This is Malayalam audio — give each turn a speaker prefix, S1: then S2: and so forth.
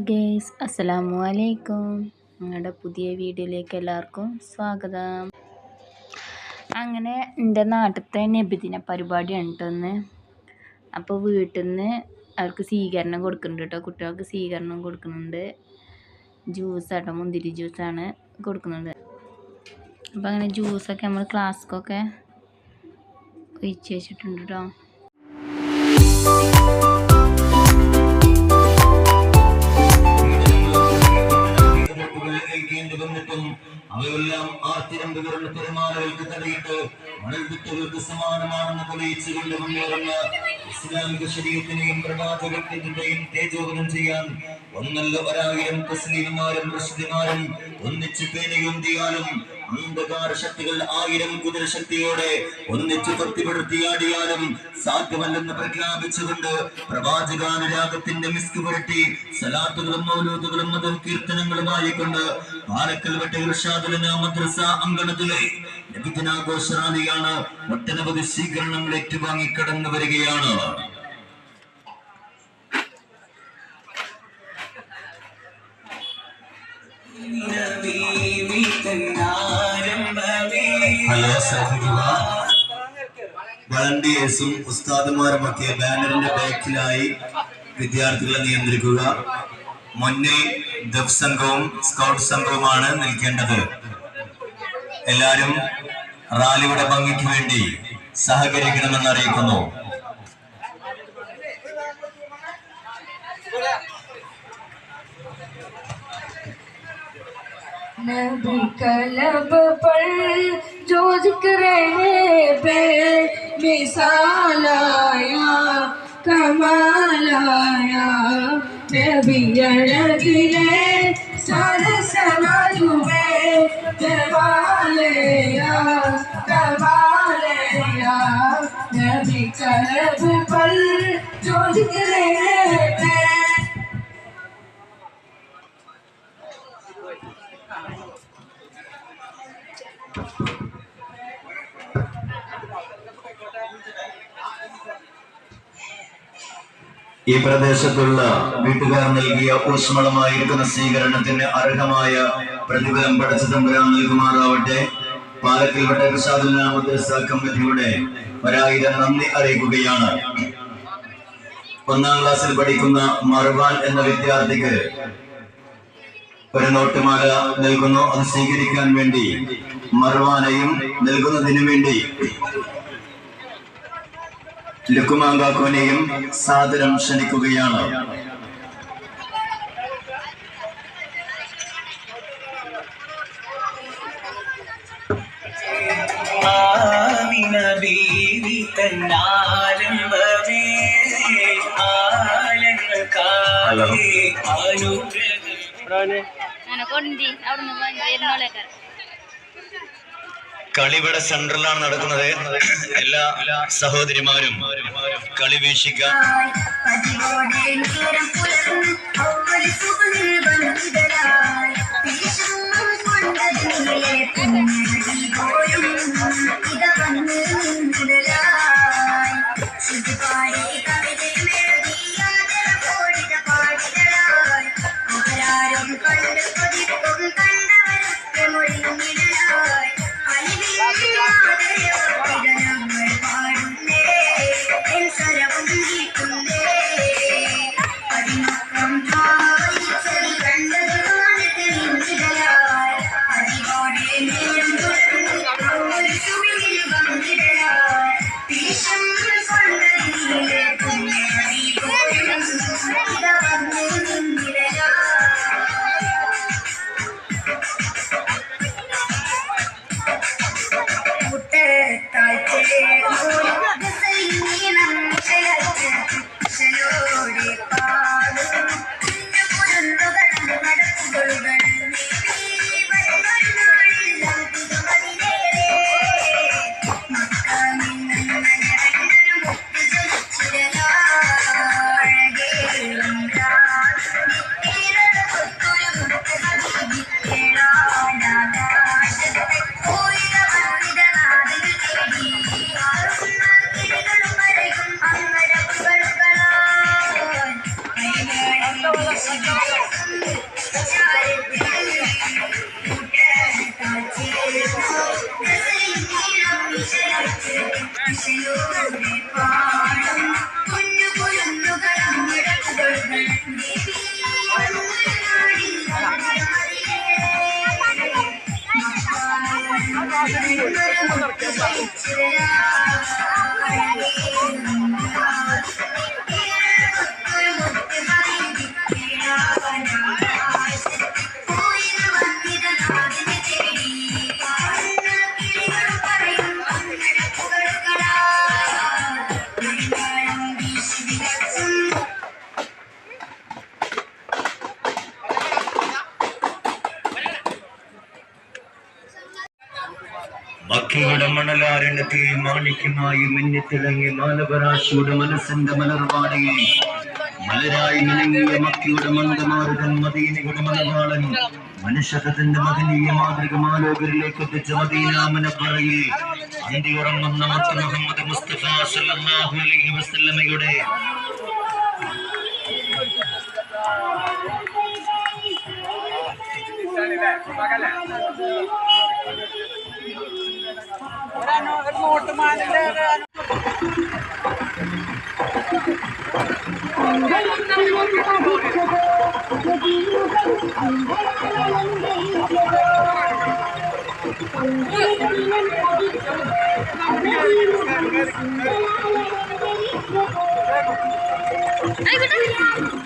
S1: ഗേയ്സ്, അസ്സലാമു അലൈക്കും. ഞങ്ങളുടെ പുതിയ വീഡിയോയിലേക്ക് എല്ലാവർക്കും സ്വാഗതം. അങ്ങനെ എൻ്റെ നാട്ടിലത്തെ നബിദിന പരിപാടിയാണ് കേട്ടോ ഇന്ന്. അപ്പോൾ വീട്ടിൽ നിന്ന് അവർക്ക് സ്വീകരണം കൊടുക്കുന്നുണ്ട് കേട്ടോ. കുട്ടികൾക്ക് സ്വീകരണം കൊടുക്കുന്നുണ്ട്. ജ്യൂസാട്ടോ, മുന്തിരി ജ്യൂസാണ് കൊടുക്കുന്നുണ്ട്. അപ്പോൾ അങ്ങനെ ജ്യൂസൊക്കെ നമ്മൾ ക്ലാസ്ക്കൊക്കെ ഒഴിച്ച് വെച്ചിട്ടുണ്ട് കേട്ടോ.
S2: അവയെല്ലാം ആർത്തിരമ്പുകളുടെ തിരമാലകൾക്ക് തടയിട്ട് മണൽവിത്തുകൾക്ക് സമാനമാണെന്ന് തെളിയിച്ചുകൊണ്ട് മുന്നേറുന്ന ഇസ്ലാമിക ശരീരത്തിനെയും പ്രവാചകത്വത്തിന്റെയും തേജോവനം ചെയ്യാൻ ഒന്നല്ല 1000 തസ്ലീമാരും റഷ്ദിമാരും ഒന്നിച്ച് പേനയുന്തിയാലും അന്ധകാര ശക്തികൾ 1000 കുതിരശക്തിയോടെ ഒന്നിച്ച് തൊത്തിപ്പെടുത്തിയാടിയാലും സാധ്യമല്ലെന്ന് പ്രഖ്യാപിച്ചുകൊണ്ട് പ്രവാചകാനുരാഗത്തിന്റെ മിസ്ക് പുരട്ടി സലാത്തുകളും മൗലൂദുകളും മതം കീർത്തനങ്ങളുമായിക്കൊണ്ട് പാലക്കൽ മദ്രസ അങ്കണത്തിലെ നബിദിനാഘോഷറാലിയാണ്. ഒട്ടനവധി സ്വീകരണങ്ങൾ ഏറ്റുവാങ്ങി കടന്നു വരികയാണ്. വളണ്ടിയേഴ്സും ഉസ്താദുമാരുമൊക്കെ ബാനറിന്റെ ബാക്കിലായി വിദ്യാർത്ഥികളെ നിയന്ത്രിക്കുക. മുന്നേ ദഫ് സംഘവും സ്കൗട്ട് സംഘവുമാണ് നിൽക്കേണ്ടത്. എല്ലാവരും റാലിയുടെ ഭംഗിക്ക് വേണ്ടി സഹകരിക്കണമെന്ന് അറിയിക്കുന്നു.
S3: नबी कलब पर जो जिक्र पे मिसाल आया कमाल आया नबी अड़गिले सारे समाजू में कमालया कमालया नबी कलब पर जो जिक्र पे
S2: ഈ പ്രദേശത്തുള്ള വീട്ടുകാർ നൽകിയ ഊഷ്മളമായിരിക്കുന്ന സ്വീകരണത്തിന് അർഹമായ പ്രതിഫലം പടച്ച തമ്പുരാൻ നൽകുമാറാവട്ടെ. പാലക്കൽ മദ്രസ കമ്മിറ്റിയുടെ 1000 നന്ദി അറിയിക്കുകയാണ്. 1ാം ക്ലാസ്സിൽ പഠിക്കുന്ന മർവാൻ എന്ന വിദ്യാർത്ഥിക്ക് ഒരു നോട്ടുമാല നൽകുന്നു. അത് സ്വീകരിക്കാൻ വേണ്ടി മർവാനെയും നൽകുന്നതിനു വേണ്ടി ലുക്കുമാങ്കാക്കോനെയും സാദരം ക്ഷണിക്കുകയാണ്. കളിവിടെ സെൻട്രലാണ് നടക്കുന്നത്. എല്ലാ സഹോദരിമാരും കളി വീക്ഷിക്കാം. മക്കയുടെ മണലാരണ്യത്തിൽ മാണിക്യമായി മിന്നിത്തിളങ്ങി മാനവരാശിയുടെ മനസ്സിന്റെ മലർവാടയിൽ മലരായി മിനുങ്ങിയ മക്കയുടെ മന്ദമാരുതൻ മദീനയുടെ മലവാളൻ മനുഷ്യത്വത്തിന്റെ മഹനീയ മാതൃക മാലോകരിലേക്ക് എത്തിച്ച മദീനാമനപ്പറയിൽ അന്തിയുറങ്ങുന്ന മുത്ത് മുഹമ്മദ് മുസ്തഫ സല്ലല്ലാഹു അലൈഹി വസല്ലമയുടെ
S3: Ay,